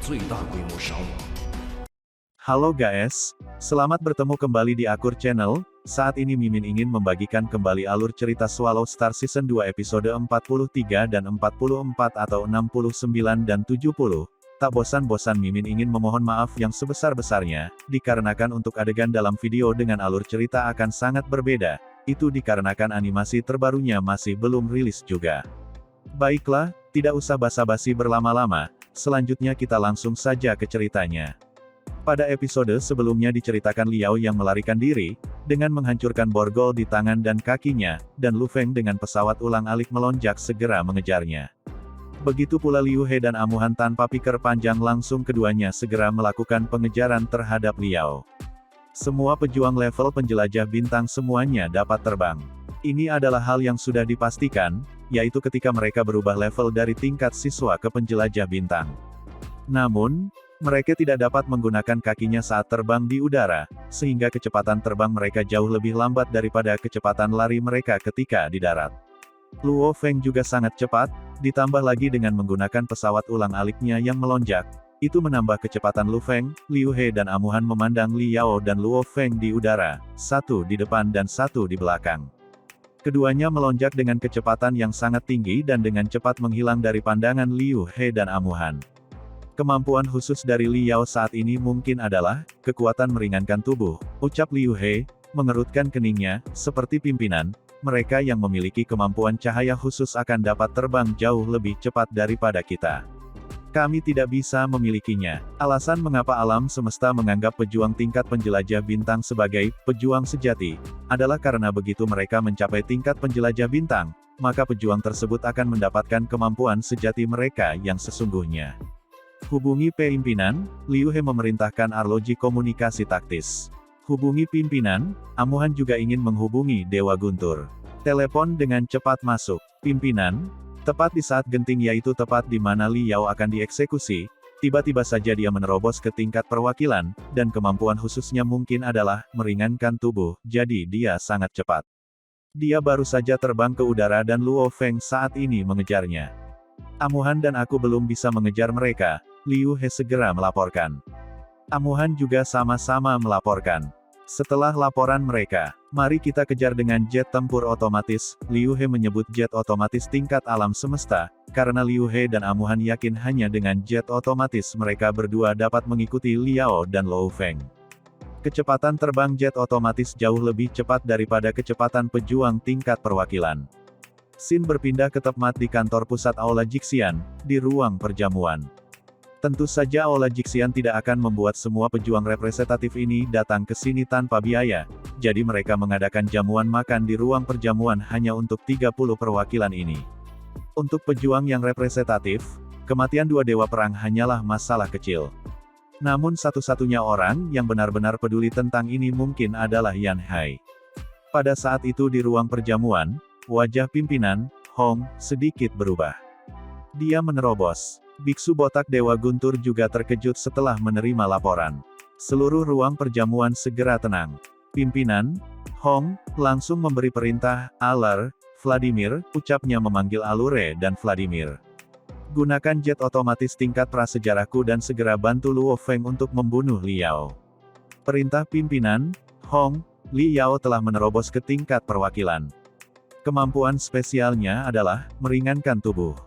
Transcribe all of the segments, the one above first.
最大规模伤亡。 Halo guys, selamat bertemu kembali di Akur Channel. Saat ini Mimin ingin membagikan kembali alur cerita Swallow Star Season 2 episode 43 dan 44 atau 69 dan 70. Tak bosan-bosan Mimin ingin memohon maaf yang sebesar-besarnya, dikarenakan untuk adegan dalam video dengan alur cerita akan sangat berbeda. Itu dikarenakan animasi terbarunya masih belum rilis juga. Baiklah, tidak usah basa-basi berlama-lama, selanjutnya kita langsung saja ke ceritanya. Pada episode sebelumnya diceritakan Liao yang melarikan diri, dengan menghancurkan borgol di tangan dan kakinya, dan Lu Feng dengan pesawat ulang-alik melonjak segera mengejarnya. Begitu pula Liu He dan Amuhan tanpa pikir panjang langsung keduanya segera melakukan pengejaran terhadap Liao. Semua pejuang level penjelajah bintang semuanya dapat terbang. Ini adalah hal yang sudah dipastikan, yaitu ketika mereka berubah level dari tingkat siswa ke penjelajah bintang. Namun, mereka tidak dapat menggunakan kakinya saat terbang di udara, sehingga kecepatan terbang mereka jauh lebih lambat daripada kecepatan lari mereka ketika di darat. Luo Feng juga sangat cepat, ditambah lagi dengan menggunakan pesawat ulang-aliknya yang melonjak. Itu menambah kecepatan Lu Feng, Liu He dan Amuhan memandang Liao dan Luo Feng di udara, satu di depan dan satu di belakang. Keduanya melonjak dengan kecepatan yang sangat tinggi dan dengan cepat menghilang dari pandangan Liu He dan Amuhan. Kemampuan khusus dari Liao saat ini mungkin adalah, kekuatan meringankan tubuh, ucap Liu He, mengerutkan keningnya, seperti pimpinan, mereka yang memiliki kemampuan cahaya khusus akan dapat terbang jauh lebih cepat daripada kita. Kami tidak bisa memilikinya. Alasan mengapa alam semesta menganggap pejuang tingkat penjelajah bintang sebagai pejuang sejati, adalah karena begitu mereka mencapai tingkat penjelajah bintang, maka pejuang tersebut akan mendapatkan kemampuan sejati mereka yang sesungguhnya. Hubungi pimpinan, Liu He memerintahkan arloji komunikasi taktis. Hubungi pimpinan, Amuhan juga ingin menghubungi Dewa Guntur. Telepon dengan cepat masuk. Pimpinan, tepat di saat genting yaitu tepat di mana Liao akan dieksekusi, tiba-tiba saja dia menerobos ke tingkat perwakilan, dan kemampuan khususnya mungkin adalah meringankan tubuh, jadi dia sangat cepat. Dia baru saja terbang ke udara dan Luo Feng saat ini mengejarnya. Amuhan dan aku belum bisa mengejar mereka, Liu He segera melaporkan. Amuhan juga sama-sama melaporkan. Setelah laporan mereka, mari kita kejar dengan jet tempur otomatis. Liu He menyebut jet otomatis tingkat alam semesta, karena Liu He dan Amuhan yakin hanya dengan jet otomatis mereka berdua dapat mengikuti Liao dan Luo Feng. Kecepatan terbang jet otomatis jauh lebih cepat daripada kecepatan pejuang tingkat perwakilan. Sin berpindah ke tempat di kantor pusat Aula Jixian, di ruang perjamuan. Tentu saja Aula Jixian tidak akan membuat semua pejuang representatif ini datang ke sini tanpa biaya, jadi mereka mengadakan jamuan makan di ruang perjamuan hanya untuk 30 perwakilan ini. Untuk pejuang yang representatif, kematian dua dewa perang hanyalah masalah kecil. Namun satu-satunya orang yang benar-benar peduli tentang ini mungkin adalah Yan Hai. Pada saat itu di ruang perjamuan, wajah pimpinan, Hong, sedikit berubah. Dia menerobos. Biksu botak Dewa Guntur juga terkejut setelah menerima laporan. Seluruh ruang perjamuan segera tenang. Pimpinan, Hong, langsung memberi perintah, Aler, Vladimir, ucapnya memanggil Alure dan Vladimir. Gunakan jet otomatis tingkat prasejarahku dan segera bantu Luo Feng untuk membunuh Liao. Perintah pimpinan, Hong, Liao telah menerobos ke tingkat perwakilan. Kemampuan spesialnya adalah, meringankan tubuh.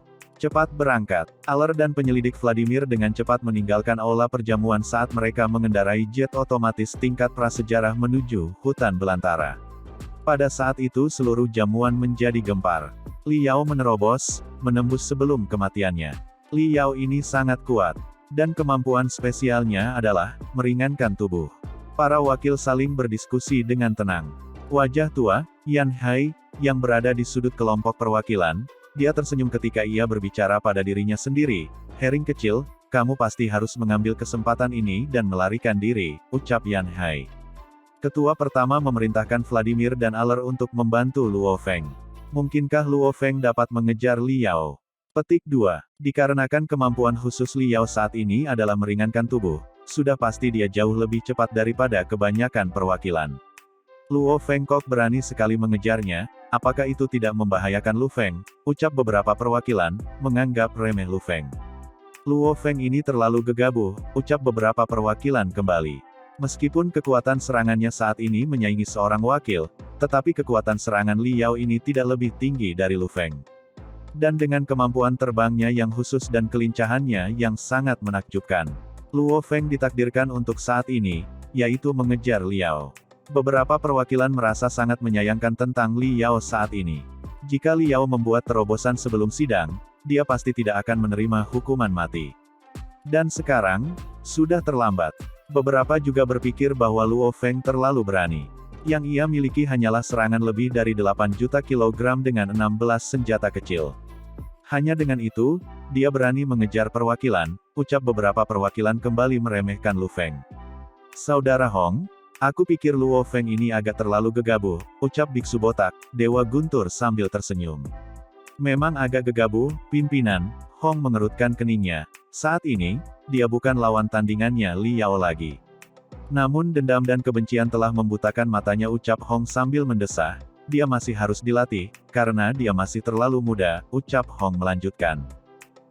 Cepat berangkat. Aler dan penyelidik Vladimir dengan cepat meninggalkan aula perjamuan saat mereka mengendarai jet otomatis tingkat prasejarah menuju hutan belantara. Pada saat itu seluruh jamuan menjadi gempar. Liao menerobos, menembus sebelum kematiannya. Liao ini sangat kuat, dan kemampuan spesialnya adalah meringankan tubuh. Para wakil saling berdiskusi dengan tenang. Wajah tua, Yan Hai, yang berada di sudut kelompok perwakilan, dia tersenyum ketika ia berbicara pada dirinya sendiri. Herring kecil, kamu pasti harus mengambil kesempatan ini dan melarikan diri, ucap Yan Hai. Ketua pertama memerintahkan Vladimir dan Aler untuk membantu Luo Feng. Mungkinkah Luo Feng dapat mengejar Liao? Petik 2. Dikarenakan kemampuan khusus Liao saat ini adalah meringankan tubuh, sudah pasti dia jauh lebih cepat daripada kebanyakan perwakilan. Luo Feng kok berani sekali mengejarnya, apakah itu tidak membahayakan Lu Feng? Ucap beberapa perwakilan, menganggap remeh Lu Feng. Luo Feng ini terlalu gegabah, ucap beberapa perwakilan kembali. Meskipun kekuatan serangannya saat ini menyaingi seorang wakil, tetapi kekuatan serangan Liao ini tidak lebih tinggi dari Lu Feng. Dan dengan kemampuan terbangnya yang khusus dan kelincahannya yang sangat menakjubkan, Luo Feng ditakdirkan untuk saat ini, yaitu mengejar Liao. Beberapa perwakilan merasa sangat menyayangkan tentang Liao saat ini. Jika Liao membuat terobosan sebelum sidang, dia pasti tidak akan menerima hukuman mati. Dan sekarang, sudah terlambat. Beberapa juga berpikir bahwa Luo Feng terlalu berani. Yang ia miliki hanyalah serangan lebih dari 8 juta kilogram dengan 16 senjata kecil. Hanya dengan itu, dia berani mengejar perwakilan, ucap beberapa perwakilan kembali meremehkan Lu Feng. Saudara Hong, aku pikir Luo Feng ini agak terlalu gegabah, ucap biksu botak, Dewa Guntur sambil tersenyum. Memang agak gegabah, pimpinan, Hong mengerutkan keningnya. Saat ini, dia bukan lawan tandingannya Liao lagi. Namun dendam dan kebencian telah membutakan matanya, ucap Hong sambil mendesah. Dia masih harus dilatih, karena dia masih terlalu muda, ucap Hong melanjutkan.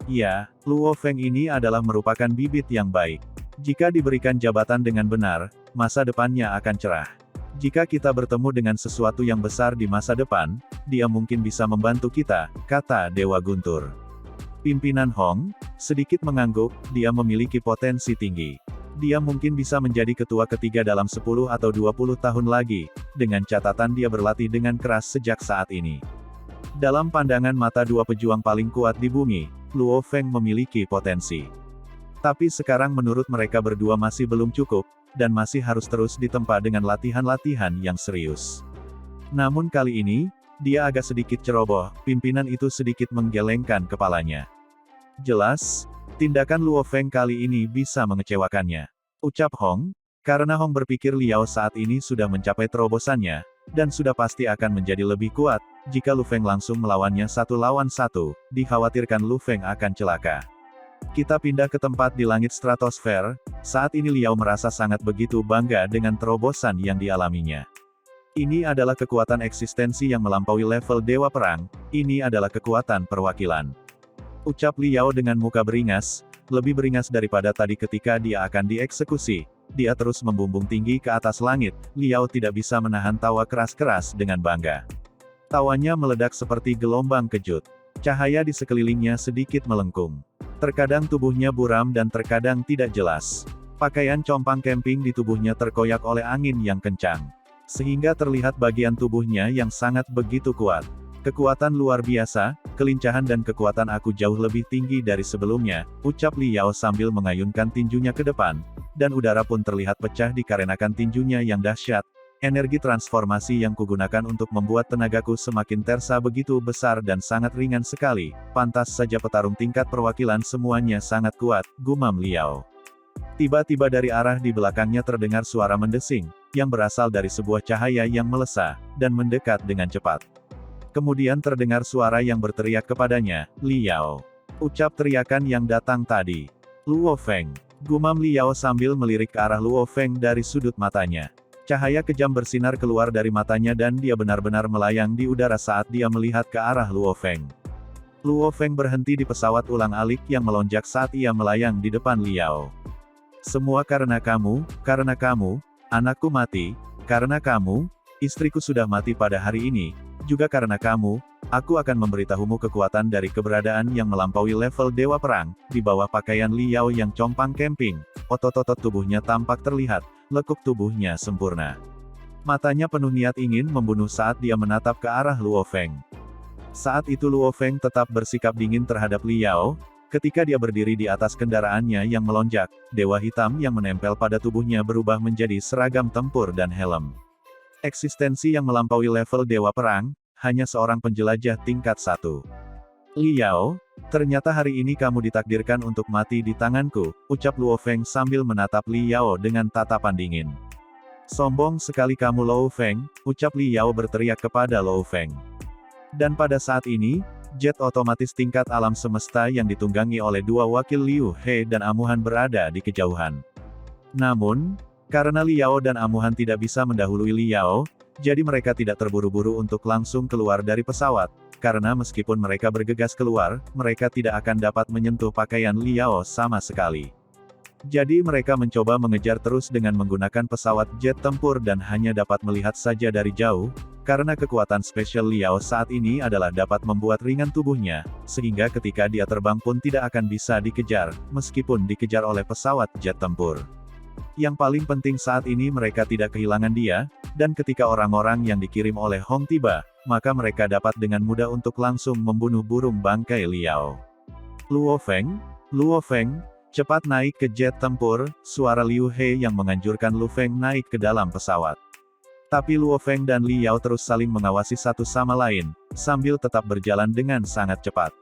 Ya, Luo Feng ini adalah merupakan bibit yang baik. Jika diberikan jabatan dengan benar, masa depannya akan cerah. Jika kita bertemu dengan sesuatu yang besar di masa depan, dia mungkin bisa membantu kita, kata Dewa Guntur. Pimpinan Hong, sedikit mengangguk, dia memiliki potensi tinggi. Dia mungkin bisa menjadi ketua ketiga dalam 10 atau 20 tahun lagi, dengan catatan dia berlatih dengan keras sejak saat ini. Dalam pandangan mata dua pejuang paling kuat di bumi, Luo Feng memiliki potensi. Tapi sekarang menurut mereka berdua masih belum cukup, dan masih harus terus ditempa dengan latihan-latihan yang serius. Namun kali ini, dia agak sedikit ceroboh, pimpinan itu sedikit menggelengkan kepalanya. Jelas, tindakan Luo Feng kali ini bisa mengecewakannya, ucap Hong, karena Hong berpikir Liao saat ini sudah mencapai terobosannya, dan sudah pasti akan menjadi lebih kuat. Jika Lu Feng langsung melawannya 1 lawan 1, dikhawatirkan Lu Feng akan celaka. Kita pindah ke tempat di langit stratosfer. Saat ini Liao merasa sangat begitu bangga dengan terobosan yang dialaminya. Ini adalah kekuatan eksistensi yang melampaui level Dewa Perang, ini adalah kekuatan perwakilan. Ucap Liao dengan muka beringas, lebih beringas daripada tadi ketika dia akan dieksekusi. Dia terus membumbung tinggi ke atas langit, Liao tidak bisa menahan tawa keras-keras dengan bangga. Tawanya meledak seperti gelombang kejut. Cahaya di sekelilingnya sedikit melengkung. Terkadang tubuhnya buram dan terkadang tidak jelas. Pakaian compang camping di tubuhnya terkoyak oleh angin yang kencang. Sehingga terlihat bagian tubuhnya yang sangat begitu kuat. Kekuatan luar biasa, kelincahan dan kekuatan aku jauh lebih tinggi dari sebelumnya, ucap Liao sambil mengayunkan tinjunya ke depan, dan udara pun terlihat pecah dikarenakan tinjunya yang dahsyat. Energi transformasi yang kugunakan untuk membuat tenagaku semakin tersa begitu besar dan sangat ringan sekali, pantas saja petarung tingkat perwakilan semuanya sangat kuat, gumam Liao. Tiba-tiba dari arah di belakangnya terdengar suara mendesing, yang berasal dari sebuah cahaya yang melesat, dan mendekat dengan cepat. Kemudian terdengar suara yang berteriak kepadanya, Liao. Ucap teriakan yang datang tadi. Luo Feng. Gumam Liao sambil melirik ke arah Luo Feng dari sudut matanya. Cahaya kejam bersinar keluar dari matanya dan dia benar-benar melayang di udara saat dia melihat ke arah Luo Feng. Luo Feng berhenti di pesawat ulang-alik yang melonjak saat ia melayang di depan Liao. Semua karena kamu, anakku mati, karena kamu, istriku sudah mati pada hari ini, juga karena kamu, aku akan memberitahumu kekuatan dari keberadaan yang melampaui level Dewa Perang. Di bawah pakaian Liao yang compang camping, otot-otot tubuhnya tampak terlihat, lekuk tubuhnya sempurna. Matanya penuh niat ingin membunuh saat dia menatap ke arah Luo Feng. Saat itu Luo Feng tetap bersikap dingin terhadap Liao. Ketika dia berdiri di atas kendaraannya yang melonjak, dewa hitam yang menempel pada tubuhnya berubah menjadi seragam tempur dan helm. Eksistensi yang melampaui level Dewa Perang, hanya seorang penjelajah tingkat 1. Liao, ternyata hari ini kamu ditakdirkan untuk mati di tanganku, ucap Luo Feng sambil menatap Liao dengan tatapan dingin. Sombong sekali kamu Luo Feng, ucap Liao berteriak kepada Luo Feng. Dan pada saat ini, jet otomatis tingkat alam semesta yang ditunggangi oleh dua wakil Liu He dan Amuhan berada di kejauhan. Namun, karena Liao dan Amuhan tidak bisa mendahului Liao, jadi mereka tidak terburu-buru untuk langsung keluar dari pesawat. karena meskipun mereka bergegas keluar, mereka tidak akan dapat menyentuh pakaian Liao sama sekali. Jadi mereka mencoba mengejar terus dengan menggunakan pesawat jet tempur dan hanya dapat melihat saja dari jauh, karena kekuatan spesial Liao saat ini adalah dapat membuat ringan tubuhnya, sehingga ketika dia terbang pun tidak akan bisa dikejar, meskipun dikejar oleh pesawat jet tempur. Yang paling penting saat ini mereka tidak kehilangan dia, dan ketika orang-orang yang dikirim oleh Hong tiba, maka mereka dapat dengan mudah untuk langsung membunuh burung bangkai Liao. Luo Feng, cepat naik ke jet tempur, suara Liu He yang menganjurkan Lu Feng naik ke dalam pesawat. Tapi Luo Feng dan Liao terus saling mengawasi satu sama lain, sambil tetap berjalan dengan sangat cepat.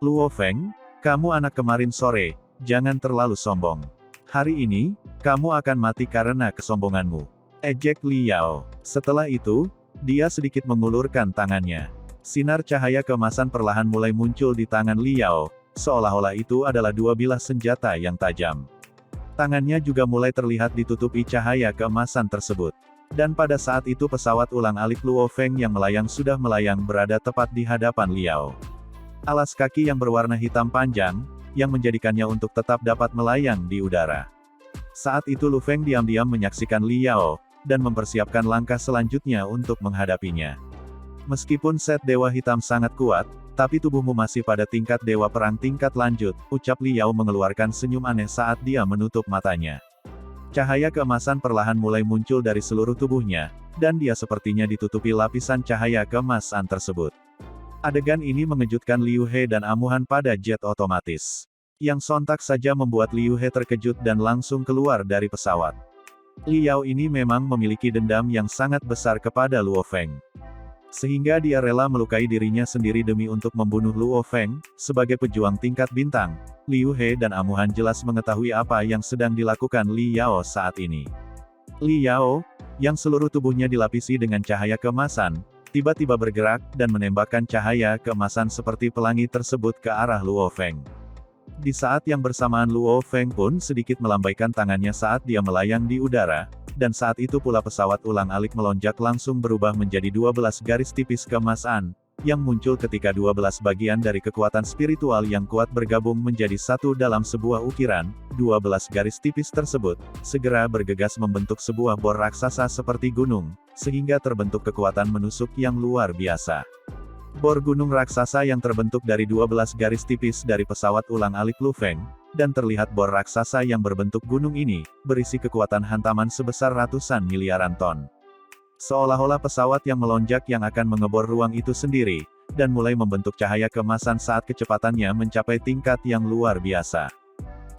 Luo Feng, kamu anak kemarin sore, jangan terlalu sombong. Hari ini, kamu akan mati karena kesombonganmu. Ejek Liao. Setelah itu, dia sedikit mengulurkan tangannya. Sinar cahaya keemasan perlahan mulai muncul di tangan Liao, seolah-olah itu adalah dua bilah senjata yang tajam. Tangannya juga mulai terlihat ditutupi cahaya keemasan tersebut. Dan pada saat itu pesawat ulang-alik Luo Feng yang melayang sudah melayang berada tepat di hadapan Liao. Alas kaki yang berwarna hitam panjang, yang menjadikannya untuk tetap dapat melayang di udara. Saat itu Lu Feng diam-diam menyaksikan Liao, dan mempersiapkan langkah selanjutnya untuk menghadapinya. Meskipun set Dewa Hitam sangat kuat, tapi tubuhmu masih pada tingkat Dewa Perang tingkat lanjut, ucap Liao mengeluarkan senyum aneh saat dia menutup matanya. Cahaya keemasan perlahan mulai muncul dari seluruh tubuhnya, dan dia sepertinya ditutupi lapisan cahaya keemasan tersebut. Adegan ini mengejutkan Liu He dan amuhan pada jet otomatis. Yang sontak saja membuat Liu He terkejut dan langsung keluar dari pesawat. Liao ini memang memiliki dendam yang sangat besar kepada Luo Feng. Sehingga dia rela melukai dirinya sendiri demi untuk membunuh Luo Feng. Sebagai pejuang tingkat bintang, Liu He dan amuhan jelas mengetahui apa yang sedang dilakukan Liao saat ini. Liao, yang seluruh tubuhnya dilapisi dengan cahaya keemasan, tiba-tiba bergerak, dan menembakkan cahaya keemasan seperti pelangi tersebut ke arah Luo Feng. Di saat yang bersamaan Luo Feng pun sedikit melambaikan tangannya saat dia melayang di udara, dan saat itu pula pesawat ulang-alik melonjak langsung berubah menjadi 12 garis tipis keemasan, yang muncul ketika 12 bagian dari kekuatan spiritual yang kuat bergabung menjadi satu dalam sebuah ukiran. 12 garis tipis tersebut segera bergegas membentuk sebuah bor raksasa seperti gunung, sehingga terbentuk kekuatan menusuk yang luar biasa. Bor gunung raksasa yang terbentuk dari 12 garis tipis dari pesawat ulang-alik Lu Feng, dan terlihat bor raksasa yang berbentuk gunung ini, berisi kekuatan hantaman sebesar ratusan miliaran ton. Seolah-olah pesawat yang melonjak yang akan mengebor ruang itu sendiri, dan mulai membentuk cahaya keemasan saat kecepatannya mencapai tingkat yang luar biasa.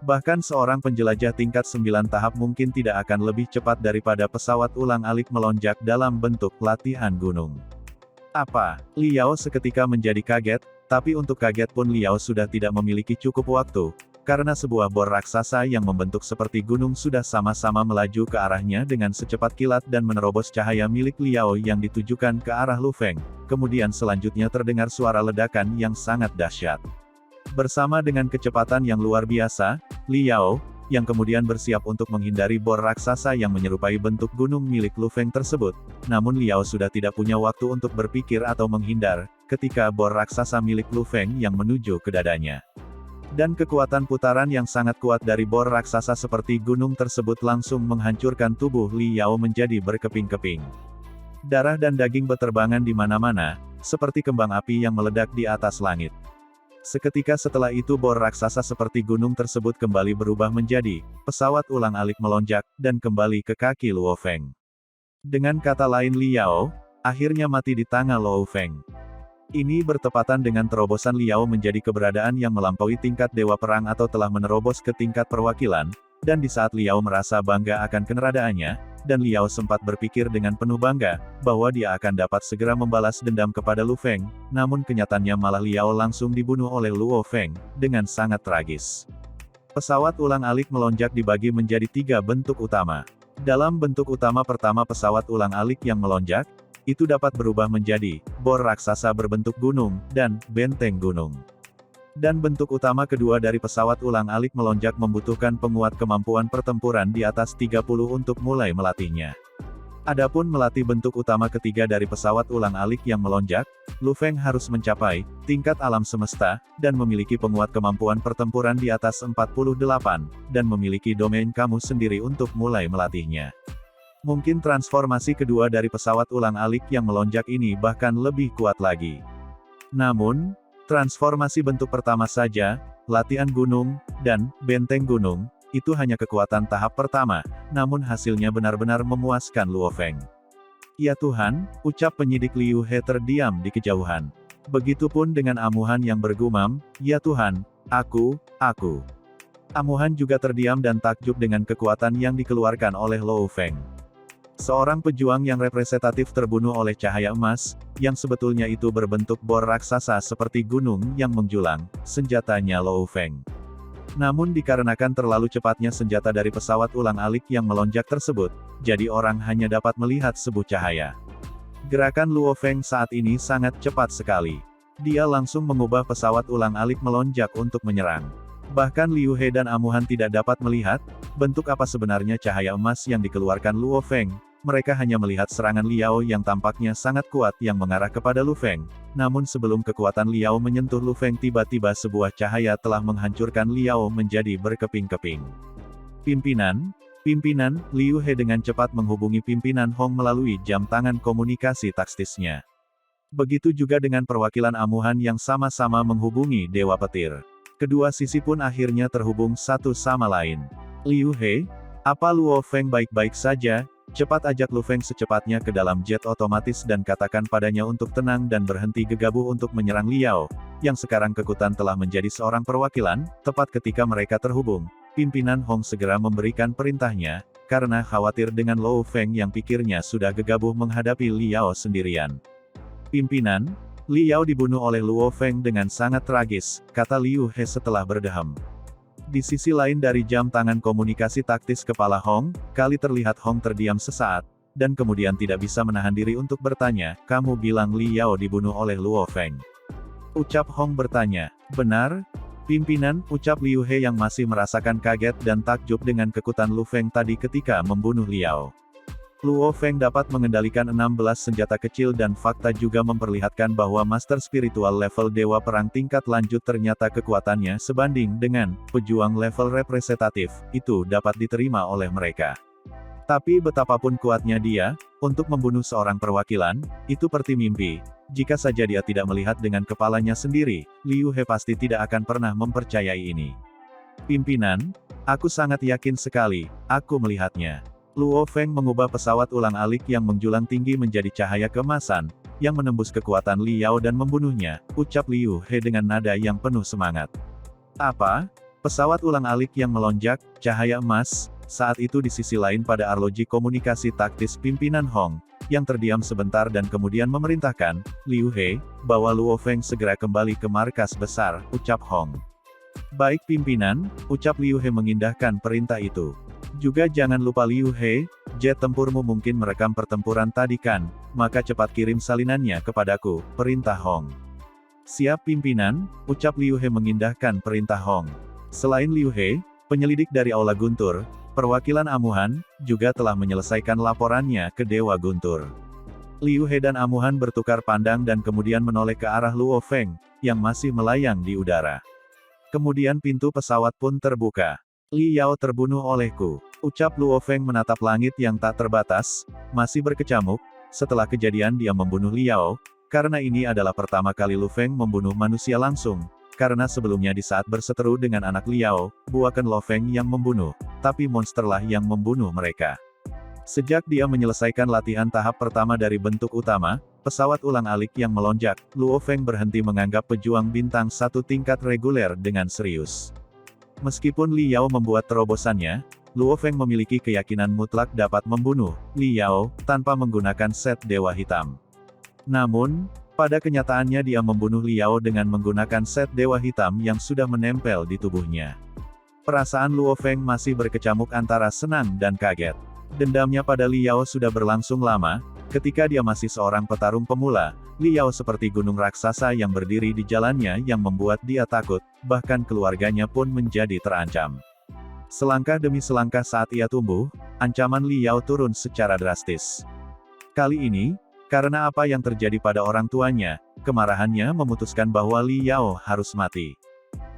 Bahkan seorang penjelajah tingkat 9 tahap mungkin tidak akan lebih cepat daripada pesawat ulang-alik melonjak dalam bentuk latihan gunung. Apa? Liao seketika menjadi kaget, tapi untuk kaget pun Liao sudah tidak memiliki cukup waktu, karena sebuah bor raksasa yang membentuk seperti gunung sudah sama-sama melaju ke arahnya dengan secepat kilat dan menerobos cahaya milik Liao yang ditujukan ke arah Lu Feng. Kemudian selanjutnya terdengar suara ledakan yang sangat dahsyat. Bersama dengan kecepatan yang luar biasa, Liao, yang kemudian bersiap untuk menghindari bor raksasa yang menyerupai bentuk gunung milik Lu Feng tersebut. Namun Liao sudah tidak punya waktu untuk berpikir atau menghindar, ketika bor raksasa milik Lu Feng yang menuju ke dadanya. Dan kekuatan putaran yang sangat kuat dari bor raksasa seperti gunung tersebut langsung menghancurkan tubuh Liao menjadi berkeping-keping. Darah dan daging beterbangan di mana-mana, seperti kembang api yang meledak di atas langit. Seketika setelah itu bor raksasa seperti gunung tersebut kembali berubah menjadi pesawat ulang-alik melonjak, dan kembali ke kaki Luo Feng. Dengan kata lain Liao, akhirnya mati di tangan Luo Feng. Ini bertepatan dengan terobosan Liao menjadi keberadaan yang melampaui tingkat Dewa Perang atau telah menerobos ke tingkat perwakilan, dan di saat Liao merasa bangga akan keneradaannya, dan Liao sempat berpikir dengan penuh bangga, bahwa dia akan dapat segera membalas dendam kepada Lu Feng, namun kenyataannya malah Liao langsung dibunuh oleh Luo Feng, dengan sangat tragis. Pesawat ulang-alik melonjak dibagi menjadi 3 bentuk utama. Dalam bentuk utama pertama pesawat ulang-alik yang melonjak, itu dapat berubah menjadi bor raksasa berbentuk gunung, dan benteng gunung. Dan bentuk utama kedua dari pesawat ulang-alik melonjak membutuhkan penguat kemampuan pertempuran di atas 30 untuk mulai melatihnya. Adapun melatih bentuk utama ketiga dari pesawat ulang-alik yang melonjak, Lu Feng harus mencapai tingkat alam semesta, dan memiliki penguat kemampuan pertempuran di atas 48, dan memiliki domain kamu sendiri untuk mulai melatihnya. Mungkin transformasi kedua dari pesawat ulang-alik yang melonjak ini bahkan lebih kuat lagi. Namun, transformasi bentuk pertama saja, latihan gunung, dan benteng gunung, itu hanya kekuatan tahap pertama, namun hasilnya benar-benar memuaskan Luo Feng. Ya Tuhan, ucap penyidik Liu He terdiam di kejauhan. Begitupun dengan Amuhan yang bergumam, ya Tuhan, aku. Amuhan juga terdiam dan takjub dengan kekuatan yang dikeluarkan oleh Luo Feng. Seorang pejuang yang representatif terbunuh oleh cahaya emas, yang sebetulnya itu berbentuk bor raksasa seperti gunung yang menjulang, senjatanya Luo Feng. Namun dikarenakan terlalu cepatnya senjata dari pesawat ulang-alik yang melonjak tersebut, jadi orang hanya dapat melihat sebuah cahaya. Gerakan Luo Feng saat ini sangat cepat sekali. Dia langsung mengubah pesawat ulang-alik melonjak untuk menyerang. Bahkan Liu He dan Amuhan tidak dapat melihat, bentuk apa sebenarnya cahaya emas yang dikeluarkan Luo Feng. Mereka hanya melihat serangan Liao yang tampaknya sangat kuat yang mengarah kepada Lu Feng. Namun sebelum kekuatan Liao menyentuh Lu Feng tiba-tiba sebuah cahaya telah menghancurkan Liao menjadi berkeping-keping. Pimpinan, Liu He dengan cepat menghubungi pimpinan Hong melalui jam tangan komunikasi taktisnya. Begitu juga dengan perwakilan Amuhan yang sama-sama menghubungi Dewa Petir. Kedua sisi pun akhirnya terhubung satu sama lain. Liu He, apa Luo Feng baik-baik saja? Cepat ajak Lu Feng secepatnya ke dalam jet otomatis dan katakan padanya untuk tenang dan berhenti gegabah untuk menyerang Liao, yang sekarang kekuatan telah menjadi seorang perwakilan. Tepat ketika mereka terhubung, pimpinan Hong segera memberikan perintahnya, karena khawatir dengan Luo Feng yang pikirnya sudah gegabah menghadapi Liao sendirian. Pimpinan, Liao dibunuh oleh Luo Feng dengan sangat tragis, kata Liu He setelah berdeham. Di sisi lain dari jam tangan komunikasi taktis kepala Hong, kali terlihat Hong terdiam sesaat, dan kemudian tidak bisa menahan diri untuk bertanya, kamu bilang Liao dibunuh oleh Luo Feng? Ucap Hong bertanya, benar? Pimpinan, ucap Liu He yang masih merasakan kaget dan takjub dengan kekuatan Lu Feng tadi ketika membunuh Liao. Luo Feng dapat mengendalikan 16 senjata kecil dan fakta juga memperlihatkan bahwa master spiritual level dewa perang tingkat lanjut ternyata kekuatannya sebanding dengan pejuang level representatif, itu dapat diterima oleh mereka. Tapi betapapun kuatnya dia, untuk membunuh seorang perwakilan, itu seperti mimpi. Jika saja dia tidak melihat dengan kepalanya sendiri, Liu He pasti tidak akan pernah mempercayai ini. Pimpinan, aku sangat yakin sekali, aku melihatnya. Luo Feng mengubah pesawat ulang-alik yang menjulang tinggi menjadi cahaya keemasan, yang menembus kekuatan Liao dan membunuhnya, ucap Liu He dengan nada yang penuh semangat. Apa? Pesawat ulang-alik yang melonjak, cahaya emas? Saat itu di sisi lain pada arloji komunikasi taktis pimpinan Hong, yang terdiam sebentar dan kemudian memerintahkan, Liu He, bawa Luo Feng segera kembali ke markas besar, ucap Hong. Baik pimpinan, ucap Liu He mengindahkan perintah itu. Juga jangan lupa Liu He, jet tempurmu mungkin merekam pertempuran tadi kan, maka cepat kirim salinannya kepadaku, perintah Hong. Siap pimpinan, ucap Liu He mengindahkan perintah Hong. Selain Liu He, penyelidik dari Aula Guntur, perwakilan Amuhan, juga telah menyelesaikan laporannya ke Dewa Guntur. Liu He dan Amuhan bertukar pandang dan kemudian menoleh ke arah Luo Feng, yang masih melayang di udara. Kemudian pintu pesawat pun terbuka. Liao terbunuh olehku, ucap Luo Feng menatap langit yang tak terbatas, masih berkecamuk. Setelah kejadian dia membunuh Liao, karena ini adalah pertama kali Lu Feng membunuh manusia langsung, karena sebelumnya di saat berseteru dengan anak Liao, bukan Lu Feng yang membunuh, tapi monsterlah yang membunuh mereka. Sejak dia menyelesaikan latihan tahap pertama dari bentuk utama, pesawat ulang-alik yang melonjak, Luo Feng berhenti menganggap pejuang bintang 1 tingkat reguler dengan serius. Meskipun Liao membuat terobosannya, Luo Feng memiliki keyakinan mutlak dapat membunuh Liao tanpa menggunakan set Dewa Hitam. Namun, pada kenyataannya dia membunuh Liao dengan menggunakan set Dewa Hitam yang sudah menempel di tubuhnya. Perasaan Luo Feng masih berkecamuk antara senang dan kaget. Dendamnya pada Liao sudah berlangsung lama. Ketika dia masih seorang petarung pemula, Liao seperti gunung raksasa yang berdiri di jalannya yang membuat dia takut, bahkan keluarganya pun menjadi terancam. Selangkah demi selangkah saat ia tumbuh, ancaman Liao turun secara drastis. Kali ini, karena apa yang terjadi pada orang tuanya, kemarahannya memutuskan bahwa Li Yao harus mati.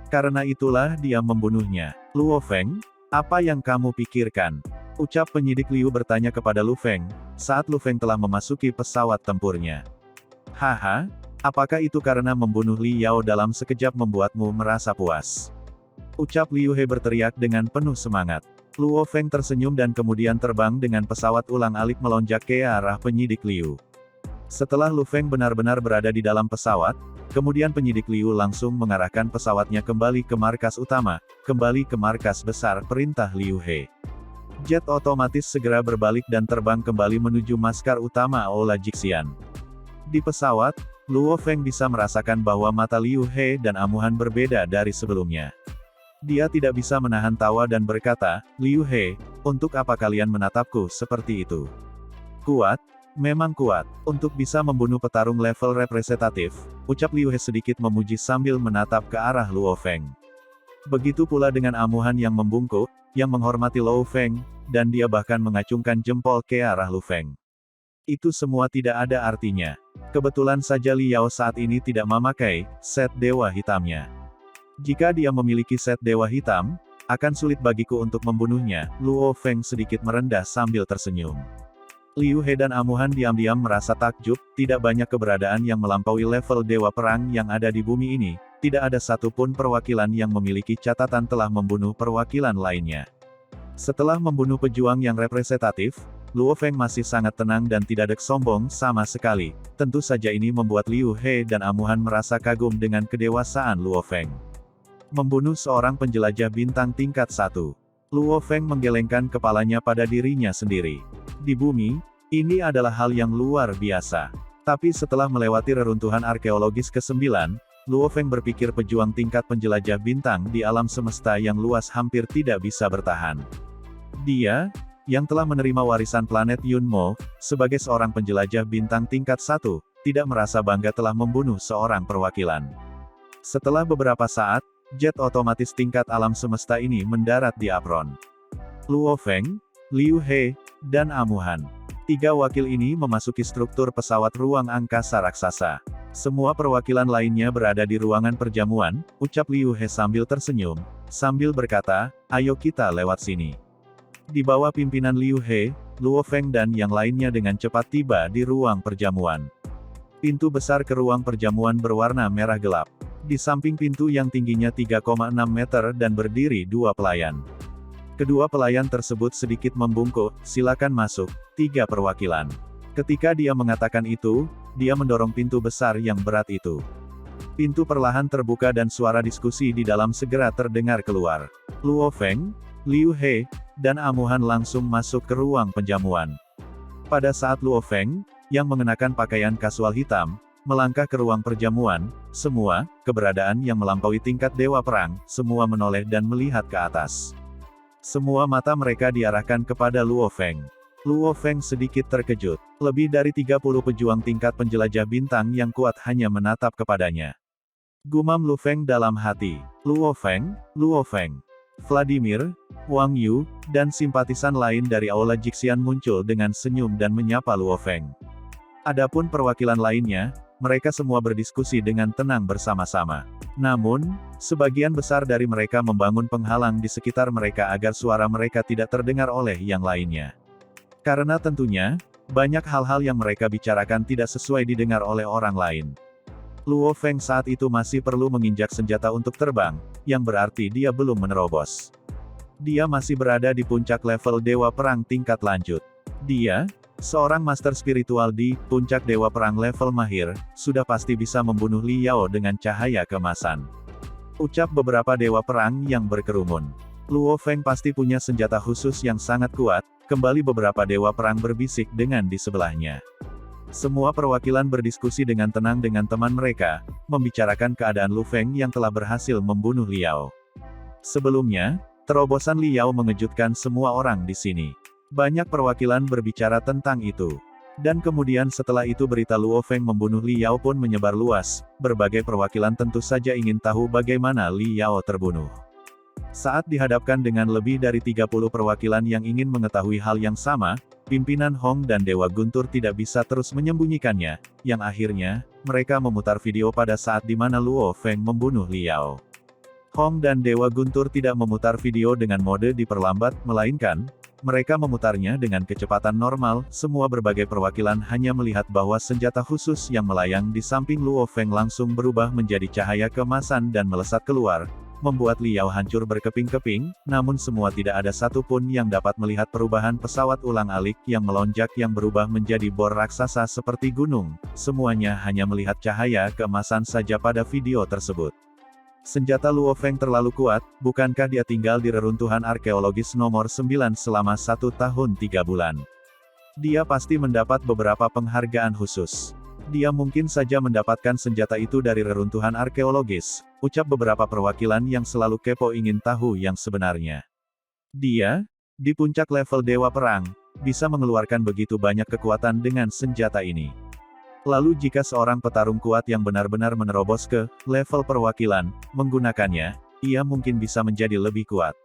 Karena itulah dia membunuhnya. Luo Feng, apa yang kamu pikirkan? Ucap penyidik Liu bertanya kepada Lu Feng, saat Lu Feng telah memasuki pesawat tempurnya. Haha, apakah itu karena membunuh Li Yao dalam sekejap membuatmu merasa puas? Ucap Liu He berteriak dengan penuh semangat. Luo Feng tersenyum dan kemudian terbang dengan pesawat ulang-alik melonjak ke arah penyidik Liu. Setelah Lu Feng benar-benar berada di dalam pesawat, kemudian penyidik Liu langsung mengarahkan pesawatnya kembali ke markas utama, kembali ke markas besar perintah Liu He. Jet otomatis segera berbalik dan terbang kembali menuju markas utama Aula Jixian. Di pesawat, Luo Feng bisa merasakan bahwa mata Liu He dan Amuhan berbeda dari sebelumnya. Dia tidak bisa menahan tawa dan berkata, Liu He, untuk apa kalian menatapku seperti itu? Kuat, memang kuat, untuk bisa membunuh petarung level representatif, ucap Liu He sedikit memuji sambil menatap ke arah Luo Feng. Begitu pula dengan Amuhan yang membungkuk, yang menghormati Luo Feng, dan dia bahkan mengacungkan jempol ke arah Lu Feng. Itu semua tidak ada artinya. Kebetulan saja Li Yao saat ini tidak memakai set dewa hitamnya. Jika dia memiliki set dewa hitam, akan sulit bagiku untuk membunuhnya. Luo Feng sedikit merendah sambil tersenyum. Liu He dan Amuhan diam-diam merasa takjub, tidak banyak keberadaan yang melampaui level dewa perang yang ada di bumi ini, tidak ada satupun perwakilan yang memiliki catatan telah membunuh perwakilan lainnya. Setelah membunuh pejuang yang representatif, Luo Feng masih sangat tenang dan tidak sombong sama sekali. Tentu saja ini membuat Liu He dan Amuhan merasa kagum dengan kedewasaan Luo Feng. Membunuh seorang penjelajah bintang tingkat 1. Luo Feng menggelengkan kepalanya pada dirinya sendiri. Di bumi, ini adalah hal yang luar biasa. Tapi setelah melewati reruntuhan arkeologis ke-9, Luo Feng berpikir pejuang tingkat penjelajah bintang di alam semesta yang luas hampir tidak bisa bertahan. Dia, yang telah menerima warisan planet Yunmo, sebagai seorang penjelajah bintang tingkat 1, tidak merasa bangga telah membunuh seorang perwakilan. Setelah beberapa saat, jet otomatis tingkat alam semesta ini mendarat di apron. Luo Feng, Liu He, dan Amuhan. 3 wakil ini memasuki struktur pesawat ruang angkasa raksasa. Semua perwakilan lainnya berada di ruangan perjamuan, ucap Liu He sambil tersenyum, sambil berkata, ayo kita lewat sini. Di bawah pimpinan Liu He, Luo Feng dan yang lainnya dengan cepat tiba di ruang perjamuan. Pintu besar ke ruang perjamuan berwarna merah gelap. Di samping pintu yang tingginya 3,6 meter dan berdiri 2 pelayan. Kedua pelayan tersebut sedikit membungkuk, silakan masuk, 3 perwakilan. Ketika dia mengatakan itu, dia mendorong pintu besar yang berat itu. Pintu perlahan terbuka dan suara diskusi di dalam segera terdengar keluar. Luo Feng, Liu He, dan Amuhan langsung masuk ke ruang penjamuan. Pada saat Luo Feng, yang mengenakan pakaian kasual hitam, melangkah ke ruang perjamuan, semua, keberadaan yang melampaui tingkat dewa perang, semua menoleh dan melihat ke atas. Semua mata mereka diarahkan kepada Luo Feng. Luo Feng sedikit terkejut. Lebih dari 30 pejuang tingkat penjelajah bintang yang kuat hanya menatap kepadanya. Gumam Lu Feng dalam hati. Luo Feng, Luo Feng. Vladimir, Wang Yu, dan simpatisan lain dari Aula Jixian muncul dengan senyum dan menyapa Luo Feng. Adapun perwakilan lainnya, mereka semua berdiskusi dengan tenang bersama-sama. Namun, sebagian besar dari mereka membangun penghalang di sekitar mereka agar suara mereka tidak terdengar oleh yang lainnya. Karena tentunya, banyak hal-hal yang mereka bicarakan tidak sesuai didengar oleh orang lain. Luo Feng saat itu masih perlu menginjak senjata untuk terbang, yang berarti dia belum menerobos. Dia masih berada di puncak level dewa perang tingkat lanjut. Dia, seorang master spiritual di puncak dewa perang level mahir, sudah pasti bisa membunuh Li Yao dengan cahaya keemasan. Ucap beberapa dewa perang yang berkerumun. Luo Feng pasti punya senjata khusus yang sangat kuat, kembali beberapa dewa perang berbisik dengan di sebelahnya. Semua perwakilan berdiskusi dengan tenang dengan teman mereka, membicarakan keadaan Lu Feng yang telah berhasil membunuh Li Yao. Sebelumnya, terobosan Li Yao mengejutkan semua orang di sini. Banyak perwakilan berbicara tentang itu. Dan kemudian setelah itu berita Luo Feng membunuh Li Yao pun menyebar luas, berbagai perwakilan tentu saja ingin tahu bagaimana Li Yao terbunuh. Saat dihadapkan dengan lebih dari 30 perwakilan yang ingin mengetahui hal yang sama, pimpinan Hong dan Dewa Guntur tidak bisa terus menyembunyikannya, yang akhirnya, mereka memutar video pada saat di mana Luo Feng membunuh Liao. Hong dan Dewa Guntur tidak memutar video dengan mode diperlambat, melainkan, mereka memutarnya dengan kecepatan normal. Semua berbagai perwakilan hanya melihat bahwa senjata khusus yang melayang di samping Luo Feng langsung berubah menjadi cahaya keemasan dan melesat keluar, membuat Liao hancur berkeping-keping, namun semua tidak ada satupun yang dapat melihat perubahan pesawat ulang-alik yang melonjak yang berubah menjadi bor raksasa seperti gunung. Semuanya hanya melihat cahaya keemasan saja pada video tersebut. Senjata Luo Feng terlalu kuat, bukankah dia tinggal di reruntuhan arkeologis nomor 9 selama 1 tahun 3 bulan? Dia pasti mendapat beberapa penghargaan khusus. Dia mungkin saja mendapatkan senjata itu dari reruntuhan arkeologis, ucap beberapa perwakilan yang selalu kepo ingin tahu yang sebenarnya. Dia, di puncak level Dewa Perang, bisa mengeluarkan begitu banyak kekuatan dengan senjata ini. Lalu jika seorang petarung kuat yang benar-benar menerobos ke level perwakilan, menggunakannya, ia mungkin bisa menjadi lebih kuat.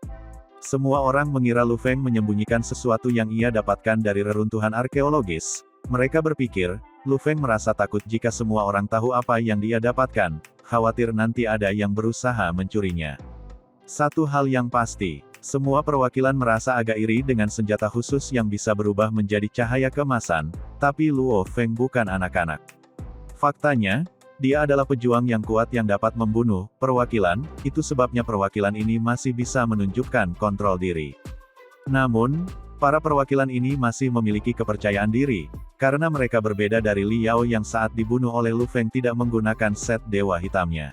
Semua orang mengira Lu Feng menyembunyikan sesuatu yang ia dapatkan dari reruntuhan arkeologis. Mereka berpikir, Lu Feng merasa takut jika semua orang tahu apa yang dia dapatkan, khawatir nanti ada yang berusaha mencurinya. Satu hal yang pasti, semua perwakilan merasa agak iri dengan senjata khusus yang bisa berubah menjadi cahaya keemasan, tapi Luo Feng bukan anak-anak. Faktanya, dia adalah pejuang yang kuat yang dapat membunuh perwakilan, itu sebabnya perwakilan ini masih bisa menunjukkan kontrol diri. Namun, para perwakilan ini masih memiliki kepercayaan diri, karena mereka berbeda dari Liao yang saat dibunuh oleh Lu Feng tidak menggunakan set dewa hitamnya.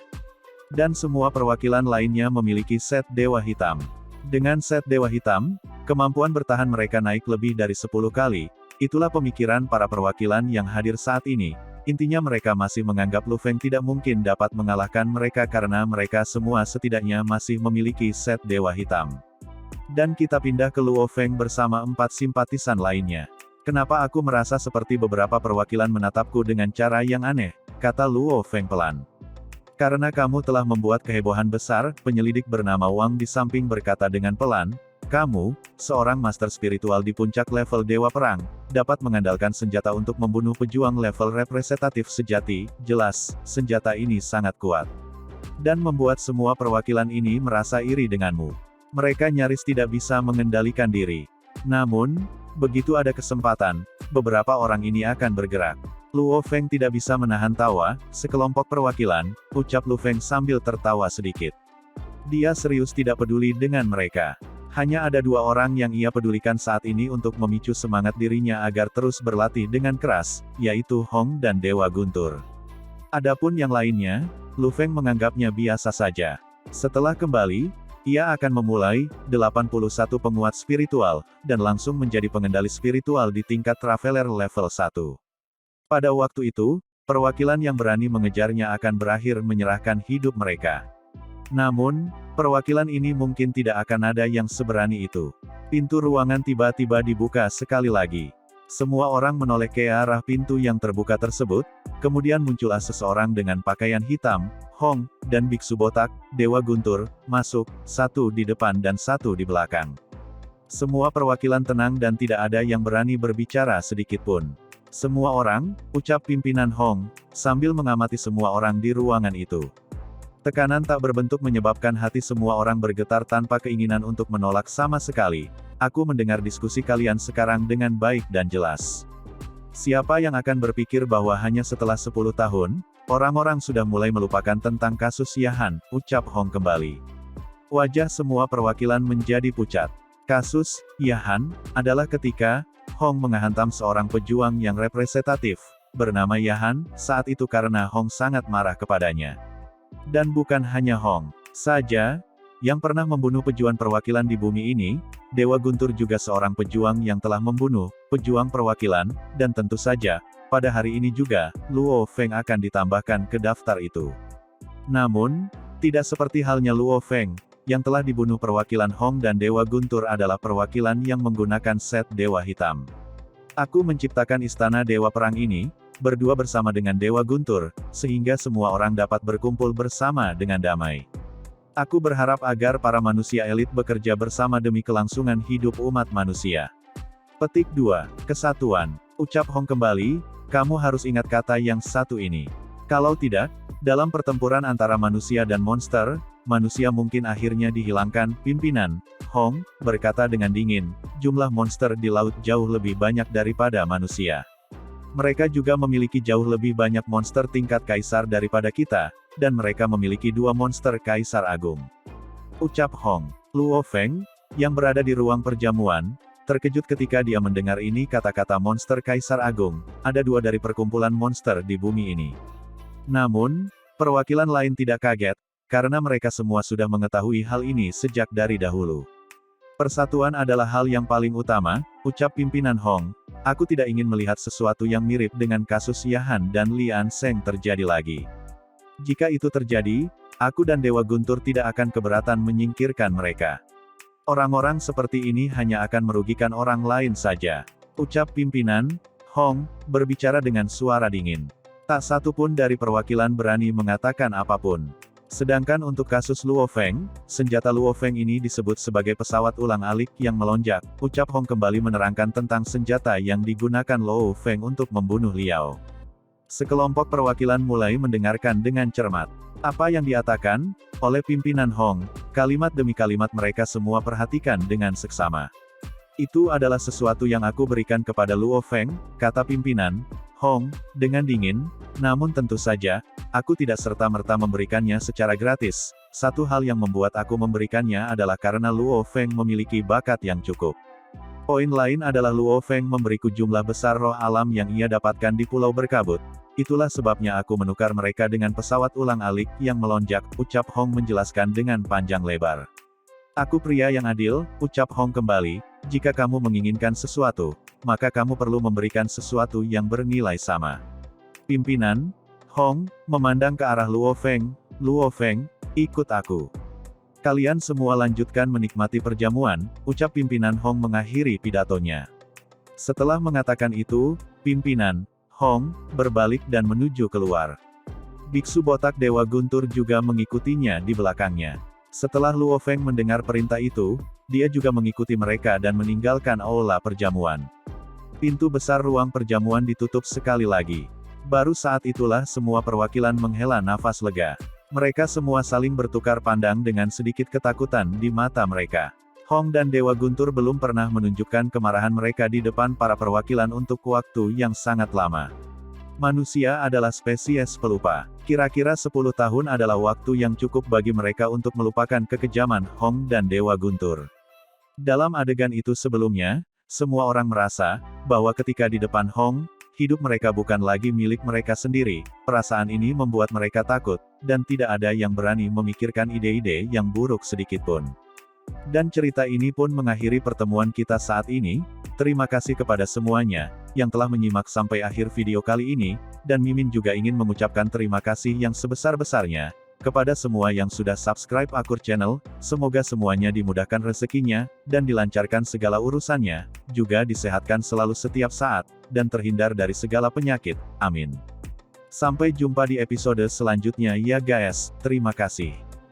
Dan semua perwakilan lainnya memiliki set dewa hitam. Dengan set dewa hitam, kemampuan bertahan mereka naik lebih dari 10 kali. Itulah pemikiran para perwakilan yang hadir saat ini. Intinya mereka masih menganggap Lu Feng tidak mungkin dapat mengalahkan mereka karena mereka semua setidaknya masih memiliki set dewa hitam. Dan kita pindah ke Luo Feng bersama 4 simpatisan lainnya. Kenapa aku merasa seperti beberapa perwakilan menatapku dengan cara yang aneh, kata Luo Feng pelan. Karena kamu telah membuat kehebohan besar, penyelidik bernama Wang di samping berkata dengan pelan, kamu, seorang master spiritual di puncak level Dewa Perang, dapat mengandalkan senjata untuk membunuh pejuang level representatif sejati, jelas, senjata ini sangat kuat. Dan membuat semua perwakilan ini merasa iri denganmu. Mereka nyaris tidak bisa mengendalikan diri. Namun, begitu ada kesempatan, beberapa orang ini akan bergerak. Luo Feng tidak bisa menahan tawa, sekelompok perwakilan, ucap Lu Feng sambil tertawa sedikit. Dia serius tidak peduli dengan mereka. Hanya ada 2 orang yang ia pedulikan saat ini untuk memicu semangat dirinya agar terus berlatih dengan keras, yaitu Hong dan Dewa Guntur. Adapun yang lainnya, Lu Feng menganggapnya biasa saja. Setelah kembali, ia akan memulai 81 penguat spiritual, dan langsung menjadi pengendali spiritual di tingkat Traveler level 1. Pada waktu itu, perwakilan yang berani mengejarnya akan berakhir menyerahkan hidup mereka. Namun, perwakilan ini mungkin tidak akan ada yang seberani itu. Pintu ruangan tiba-tiba dibuka sekali lagi. Semua orang menoleh ke arah pintu yang terbuka tersebut, kemudian muncullah seseorang dengan pakaian hitam, Hong, dan biksu botak, Dewa Guntur, masuk, 1 di depan dan 1 di belakang. Semua perwakilan tenang dan tidak ada yang berani berbicara sedikitpun. Semua orang, ucap pimpinan Hong, sambil mengamati semua orang di ruangan itu. Tekanan tak berbentuk menyebabkan hati semua orang bergetar tanpa keinginan untuk menolak sama sekali. Aku mendengar diskusi kalian sekarang dengan baik dan jelas. Siapa yang akan berpikir bahwa hanya setelah 10 tahun, orang-orang sudah mulai melupakan tentang kasus Yahan, ucap Hong kembali. Wajah semua perwakilan menjadi pucat. Kasus Yahan adalah ketika Hong menghantam seorang pejuang yang representatif, bernama Yahan, saat itu karena Hong sangat marah kepadanya. Dan bukan hanya Hong saja, yang pernah membunuh pejuang perwakilan di bumi ini, Dewa Guntur juga seorang pejuang yang telah membunuh pejuang perwakilan, dan tentu saja, pada hari ini juga, Luo Feng akan ditambahkan ke daftar itu. Namun, tidak seperti halnya Luo Feng, yang telah dibunuh perwakilan Hong dan Dewa Guntur adalah perwakilan yang menggunakan set Dewa Hitam. Aku menciptakan istana Dewa Perang ini, berdua bersama dengan Dewa Guntur, sehingga semua orang dapat berkumpul bersama dengan damai. Aku berharap agar para manusia elit bekerja bersama demi kelangsungan hidup umat manusia. Petik 2. Kesatuan. Ucap Hong kembali, kamu harus ingat kata yang satu ini. Kalau tidak, dalam pertempuran antara manusia dan monster, manusia mungkin akhirnya dihilangkan. Pimpinan Hong berkata dengan dingin, jumlah monster di laut jauh lebih banyak daripada manusia. Mereka juga memiliki jauh lebih banyak monster tingkat kaisar daripada kita, dan mereka memiliki 2 monster kaisar agung. Ucap Hong. Luo Feng, yang berada di ruang perjamuan, terkejut ketika dia mendengar ini kata-kata monster kaisar agung, ada 2 dari perkumpulan monster di bumi ini. Namun, perwakilan lain tidak kaget, karena mereka semua sudah mengetahui hal ini sejak dari dahulu. Persatuan adalah hal yang paling utama, ucap pimpinan Hong. Aku tidak ingin melihat sesuatu yang mirip dengan kasus Yahan dan Lian Seng terjadi lagi. Jika itu terjadi, aku dan Dewa Guntur tidak akan keberatan menyingkirkan mereka. Orang-orang seperti ini hanya akan merugikan orang lain saja. Ucap pimpinan Hong, berbicara dengan suara dingin. Tak satu pun dari perwakilan berani mengatakan apapun. Sedangkan untuk kasus Luo Feng, senjata Luo Feng ini disebut sebagai pesawat ulang-alik yang melonjak. Ucap Hong kembali menerangkan tentang senjata yang digunakan Luo Feng untuk membunuh Liao. Sekelompok perwakilan mulai mendengarkan dengan cermat. Apa yang dikatakan oleh pimpinan Hong, kalimat demi kalimat mereka semua perhatikan dengan seksama. Itu adalah sesuatu yang aku berikan kepada Luo Feng, kata pimpinan Hong, dengan dingin, namun tentu saja, aku tidak serta-merta memberikannya secara gratis. Satu hal yang membuat aku memberikannya adalah karena Luo Feng memiliki bakat yang cukup. Poin lain adalah Luo Feng memberiku jumlah besar roh alam yang ia dapatkan di Pulau Berkabut. Itulah sebabnya aku menukar mereka dengan pesawat ulang-alik yang melonjak, ucap Hong menjelaskan dengan panjang lebar. Aku pria yang adil, ucap Hong kembali, jika kamu menginginkan sesuatu, maka kamu perlu memberikan sesuatu yang bernilai sama. Pimpinan Hong memandang ke arah Luo Feng, ikut aku. Kalian semua lanjutkan menikmati perjamuan, ucap pimpinan Hong mengakhiri pidatonya. Setelah mengatakan itu, pimpinan Hong berbalik dan menuju keluar. Biksu botak Dewa Guntur juga mengikutinya di belakangnya. Setelah Luo Feng mendengar perintah itu, dia juga mengikuti mereka dan meninggalkan aula perjamuan. Pintu besar ruang perjamuan ditutup sekali lagi. Baru saat itulah semua perwakilan menghela nafas lega. Mereka semua saling bertukar pandang dengan sedikit ketakutan di mata mereka. Hong dan Dewa Guntur belum pernah menunjukkan kemarahan mereka di depan para perwakilan untuk waktu yang sangat lama. Manusia adalah spesies pelupa. Kira-kira 10 tahun adalah waktu yang cukup bagi mereka untuk melupakan kekejaman Hong dan Dewa Guntur. Dalam adegan itu sebelumnya, semua orang merasa bahwa ketika di depan Hong, hidup mereka bukan lagi milik mereka sendiri. Perasaan ini membuat mereka takut, dan tidak ada yang berani memikirkan ide-ide yang buruk sedikitpun. Dan cerita ini pun mengakhiri pertemuan kita saat ini. Terima kasih kepada semuanya yang telah menyimak sampai akhir video kali ini, dan Mimin juga ingin mengucapkan terima kasih yang sebesar-besarnya kepada semua yang sudah subscribe Akur Channel. Semoga semuanya dimudahkan rezekinya, dan dilancarkan segala urusannya, juga disehatkan selalu setiap saat, dan terhindar dari segala penyakit. Amin. Sampai jumpa di episode selanjutnya ya guys, terima kasih.